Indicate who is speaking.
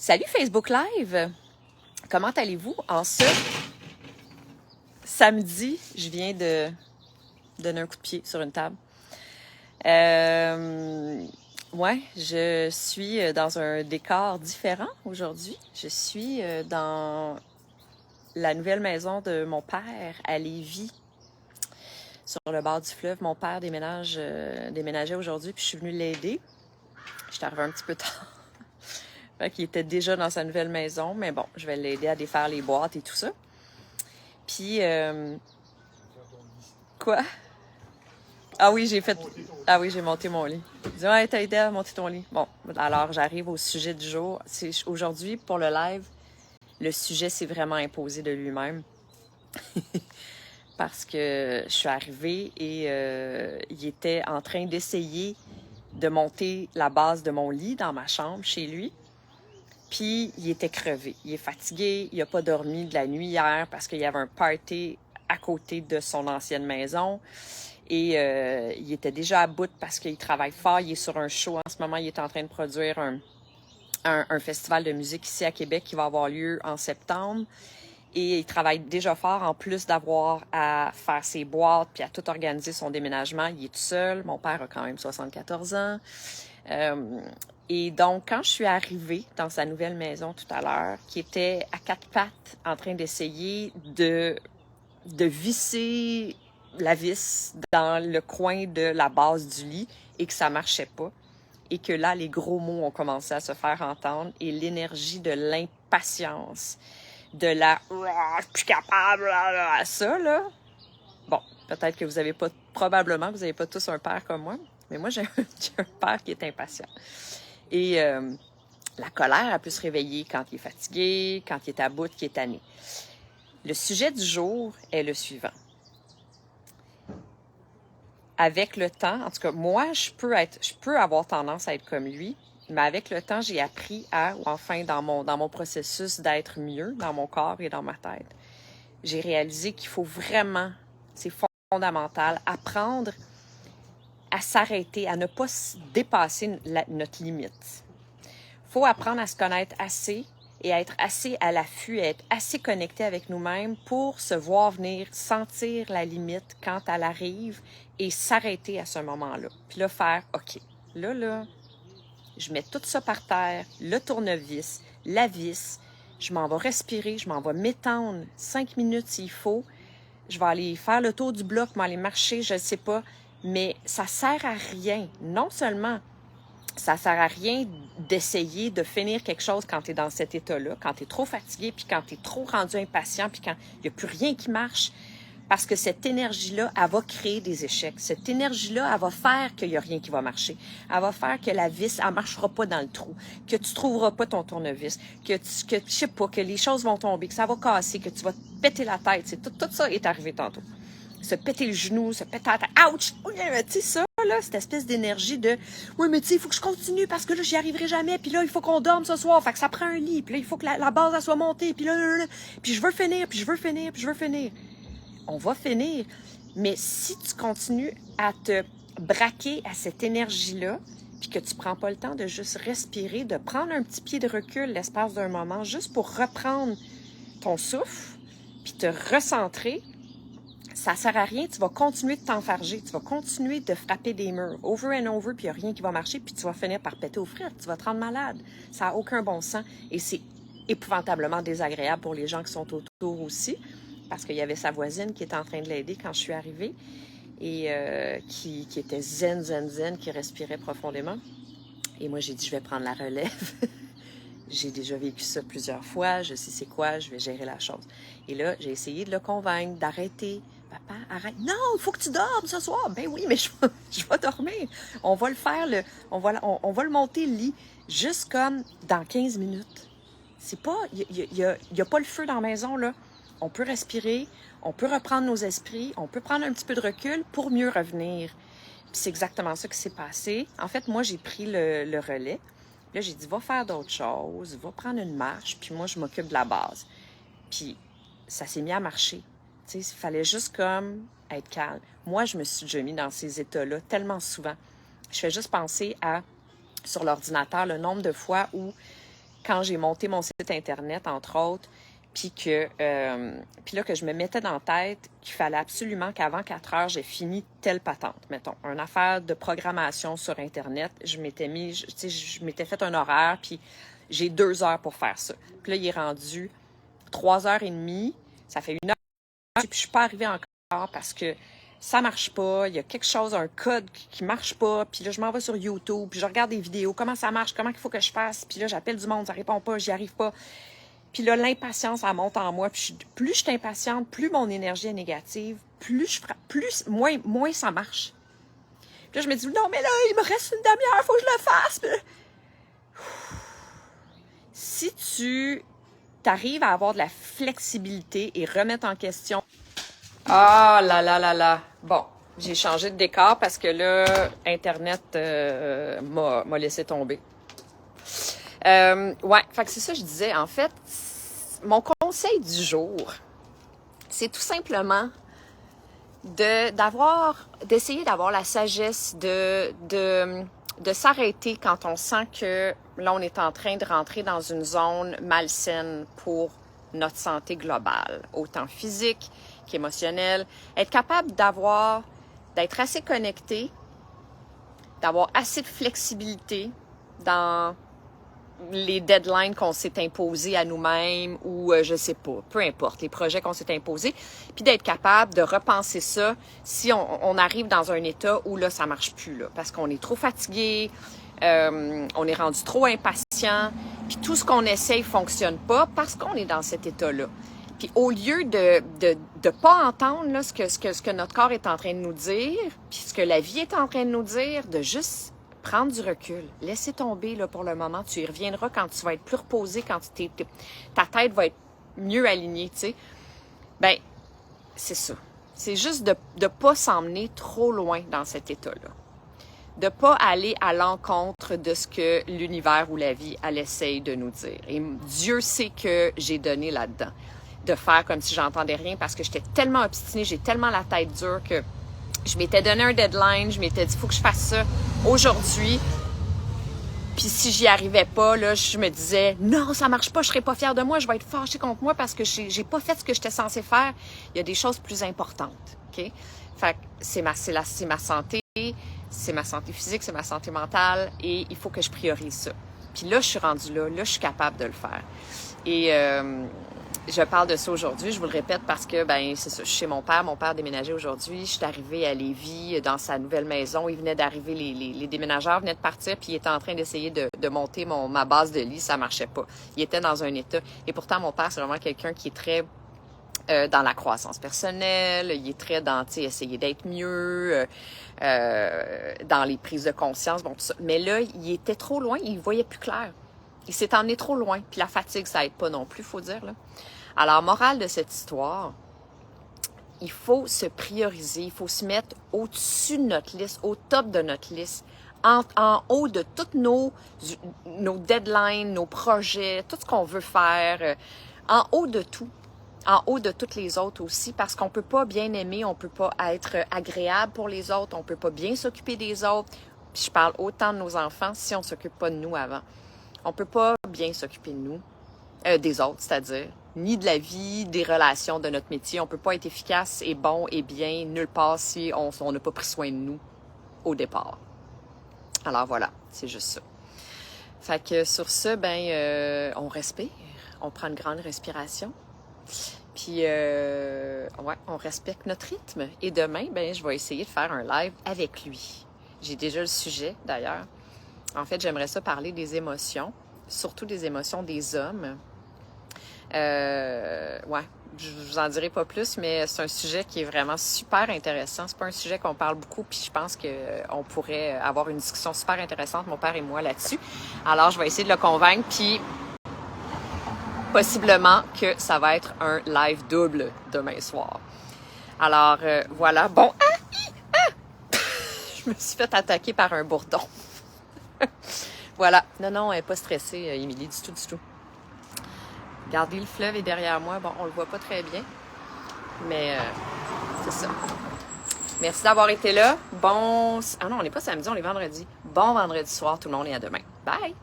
Speaker 1: Salut Facebook Live! Comment allez-vous en ce samedi? Je viens de donner un coup de pied sur une table. Ouais, je suis dans un décor différent aujourd'hui. Je suis dans la nouvelle maison de mon père à Lévis, sur le bord du fleuve. Mon père déménageait aujourd'hui, puis je suis venue l'aider. Je suis arrivée un petit peu tard. Fait qu'il était déjà dans sa nouvelle maison, mais bon, je vais l'aider à défaire les boîtes et tout ça. Puis, quoi? Ah oui, j'ai monté mon lit. Il dit, ouais, t'as aidé à monter ton lit. Bon, alors j'arrive au sujet du jour. Aujourd'hui, pour le live, le sujet s'est vraiment imposé de lui-même. Parce que je suis arrivée et il était en train d'essayer de monter la base de mon lit dans ma chambre chez lui. Puis il était crevé. Il est fatigué. Il n'a pas dormi de la nuit hier parce qu'il y avait un party à côté de son ancienne maison. Et il était déjà à bout parce qu'il travaille fort. Il est sur un show en ce moment. Il est en train de produire un festival de musique ici à Québec qui va avoir lieu en septembre. Et il travaille déjà fort, en plus d'avoir à faire ses boîtes puis à tout organiser son déménagement. Il est tout seul. Mon père a quand même 74 ans. Et donc, quand je suis arrivée dans sa nouvelle maison tout à l'heure, qui était à quatre pattes en train d'essayer de visser la vis dans le coin de la base du lit et que ça marchait pas, et que là, les gros mots ont commencé à se faire entendre et l'énergie de l'impatience, de la « plus capable », ça, là. Bon, peut-être que probablement que vous n'avez pas tous un père comme moi, mais moi, j'ai un père qui est impatient. Et la colère, elle peut se réveiller quand il est fatigué, quand il est à bout, qu'il est tanné. Le sujet du jour est le suivant. Avec le temps, en tout cas, moi, je peux avoir tendance à être comme lui, mais avec le temps, j'ai appris dans mon processus d'être mieux dans mon corps et dans ma tête, j'ai réalisé qu'il faut vraiment, c'est fondamental, apprendre à s'arrêter, à ne pas dépasser notre limite. Il faut apprendre à se connaître assez et à être assez à l'affût, à être assez connecté avec nous-mêmes pour se voir venir, sentir la limite quand elle arrive et s'arrêter à ce moment-là. Puis là, faire « OK, là, je mets tout ça par terre, le tournevis, la vis, je m'en vais respirer, je m'en vais m'étendre 5 minutes s'il faut, je vais aller faire le tour du bloc, je vais aller marcher, je ne sais pas, mais ça sert à rien. Non seulement ça sert à rien d'essayer de finir quelque chose quand tu es dans cet état-là, quand tu es trop fatigué, puis quand tu es trop rendu impatient, puis quand il n'y a plus rien qui marche. Parce que cette énergie-là, elle va créer des échecs. Cette énergie-là, elle va faire qu'il n'y a rien qui va marcher. Elle va faire que la vis, elle ne marchera pas dans le trou, que tu ne trouveras pas ton tournevis, que je sais pas, que les choses vont tomber, que ça va casser, que tu vas te péter la tête. Tout ça est arrivé tantôt. Se péter le genou, se péter la tête. Ouch! Tu sais, ça, là, cette espèce d'énergie de « Oui, mais tu sais, il faut que je continue parce que là, j'y arriverai jamais. Puis là, il faut qu'on dorme ce soir. Fait que ça prend un lit. Puis là, il faut que la base, elle soit montée. Puis là, puis je veux finir, puis je veux finir, puis je veux finir. » On va finir. Mais si tu continues à te braquer à cette énergie-là, puis que tu prends pas le temps de juste respirer, de prendre un petit pied de recul l'espace d'un moment, juste pour reprendre ton souffle, puis te recentrer, ça sert à rien, tu vas continuer de t'enfarger, tu vas continuer de frapper des murs, over and over, puis il n'y a rien qui va marcher, puis tu vas finir par péter aux frites, tu vas te rendre malade. Ça n'a aucun bon sens, et c'est épouvantablement désagréable pour les gens qui sont autour aussi, parce qu'il y avait sa voisine qui était en train de l'aider quand je suis arrivée, et qui était zen, qui respirait profondément. Et moi, j'ai dit, je vais prendre la relève. J'ai déjà vécu ça plusieurs fois, je sais c'est quoi, je vais gérer la chose. Et là, j'ai essayé de le convaincre d'arrêter. Papa, arrête. Non, il faut que tu dormes ce soir. Ben oui, mais je vais dormir. On va le faire, on va le monter le lit juste comme dans 15 minutes. C'est pas, il y a pas le feu dans la maison, là. On peut respirer, on peut reprendre nos esprits, on peut prendre un petit peu de recul pour mieux revenir. Puis c'est exactement ça qui s'est passé. En fait, moi, j'ai pris le relais. Là, j'ai dit, va faire d'autres choses, va prendre une marche, puis moi, je m'occupe de la base. Puis ça s'est mis à marcher. Tu sais, il fallait juste comme être calme. Moi, je me suis déjà mis dans ces états-là tellement souvent. Je fais juste penser sur l'ordinateur, le nombre de fois où quand j'ai monté mon site Internet, entre autres, puis là, que je me mettais dans la tête qu'il fallait absolument qu'avant 4 heures, j'ai fini telle patente. Mettons, une affaire de programmation sur Internet. Je m'étais fait un horaire, puis j'ai 2 heures pour faire ça. Puis là, il est rendu 3h30. Ça fait 1 heure, puis je suis pas arrivée encore parce que ça marche pas, il y a quelque chose, un code qui marche pas, puis là, je m'en vais sur YouTube, puis je regarde des vidéos, comment ça marche, comment il faut que je fasse, puis là, j'appelle du monde, ça répond pas, j'y arrive pas. Puis là, l'impatience, elle monte en moi, puis plus je suis impatiente, plus mon énergie est négative, moins ça marche. Puis là, je me dis, non, mais là, il me reste une demi-heure, faut que je le fasse. Puis là, si tu t'arrives à avoir de la flexibilité et remettre en question. Ah là là là là. Bon, j'ai changé de décor parce que là, Internet m'a laissé tomber. Ouais, fait que c'est ça que je disais. En fait, mon conseil du jour, c'est tout simplement d'essayer d'avoir la sagesse de s'arrêter quand on sent que là, on est en train de rentrer dans une zone malsaine pour notre santé globale, autant physique qu'émotionnelle. Être capable d'être assez connecté, d'avoir assez de flexibilité dans les deadlines qu'on s'est imposés à nous-mêmes ou je sais pas, peu importe, les projets qu'on s'est imposés, puis d'être capable de repenser ça si on arrive dans un état où là, ça marche plus, là, parce qu'on est trop fatigué, on est rendu trop impatient, puis tout ce qu'on essaye fonctionne pas parce qu'on est dans cet état-là. Puis au lieu de pas entendre là, ce que notre corps est en train de nous dire, puis ce que la vie est en train de nous dire, de juste prendre du recul, laisser tomber là, pour le moment. Tu y reviendras quand tu vas être plus reposé, quand ta tête va être mieux alignée, tu sais. Ben, c'est ça. C'est juste de ne pas s'emmener trop loin dans cet état-là. De ne pas aller à l'encontre de ce que l'univers ou la vie, elle essaye de nous dire. Et Dieu sait que j'ai donné là-dedans. De faire comme si j'entendais rien parce que j'étais tellement obstinée, j'ai tellement la tête dure que je m'étais donné un deadline, je m'étais dit, il faut que je fasse ça aujourd'hui. Puis si j'y arrivais pas, là, je me disais, non, ça marche pas, je serai pas fière de moi, je vais être fâchée contre moi parce que j'ai pas fait ce que j'étais censée faire. Il y a des choses plus importantes, OK? Fait que c'est ma santé, c'est ma santé physique, c'est ma santé mentale et il faut que je priorise ça. Puis là, je suis rendue là, je suis capable de le faire. Et je parle de ça aujourd'hui, je vous le répète parce que, ben, c'est ça, je suis chez mon père déménageait aujourd'hui, je suis arrivée à Lévis dans sa nouvelle maison, il venait d'arriver, les déménageurs venaient de partir, puis il était en train d'essayer de monter ma base de lit, ça marchait pas. Il était dans un état, et pourtant mon père, c'est vraiment quelqu'un qui est très dans la croissance personnelle, il est très dans, tu sais, essayer d'être mieux, dans les prises de conscience, bon, tout ça. Mais là, il était trop loin, il voyait plus clair. Il s'est emmené trop loin. Puis la fatigue, ça aide pas non plus, faut dire, là. Alors, morale de cette histoire, il faut se prioriser, il faut se mettre au-dessus de notre liste, au top de notre liste, en haut de toutes nos deadlines, nos projets, tout ce qu'on veut faire, en haut de tout, en haut de toutes les autres aussi, parce qu'on peut pas bien aimer, on peut pas être agréable pour les autres, on peut pas bien s'occuper des autres. Puis je parle autant de nos enfants si on s'occupe pas de nous avant. On peut pas bien s'occuper de nous, des autres, c'est-à-dire, ni de la vie, des relations, de notre métier. On peut pas être efficace et bon et bien nulle part si on n'a pas pris soin de nous au départ. Alors voilà, c'est juste ça. Fait que sur ça, ben, on respire, on prend une grande respiration, puis ouais, on respecte notre rythme. Et demain, ben, je vais essayer de faire un live avec lui. J'ai déjà le sujet, d'ailleurs. En fait, j'aimerais ça parler des émotions, surtout des émotions des hommes. Ouais, je vous en dirai pas plus, mais c'est un sujet qui est vraiment super intéressant. C'est pas un sujet qu'on parle beaucoup, puis je pense qu'on pourrait avoir une discussion super intéressante, mon père et moi, là-dessus. Alors, je vais essayer de le convaincre, puis possiblement que ça va être un live double demain soir. Alors, voilà. Bon, je me suis fait attaquer par un bourdon. Voilà. Non, elle n'est pas stressée, Émilie, du tout, du tout. Regardez, le fleuve est derrière moi. Bon, on le voit pas très bien, mais c'est ça. Merci d'avoir été là. Bon... Ah non, on n'est pas samedi, on est vendredi. Bon vendredi soir, tout le monde, et à demain. Bye!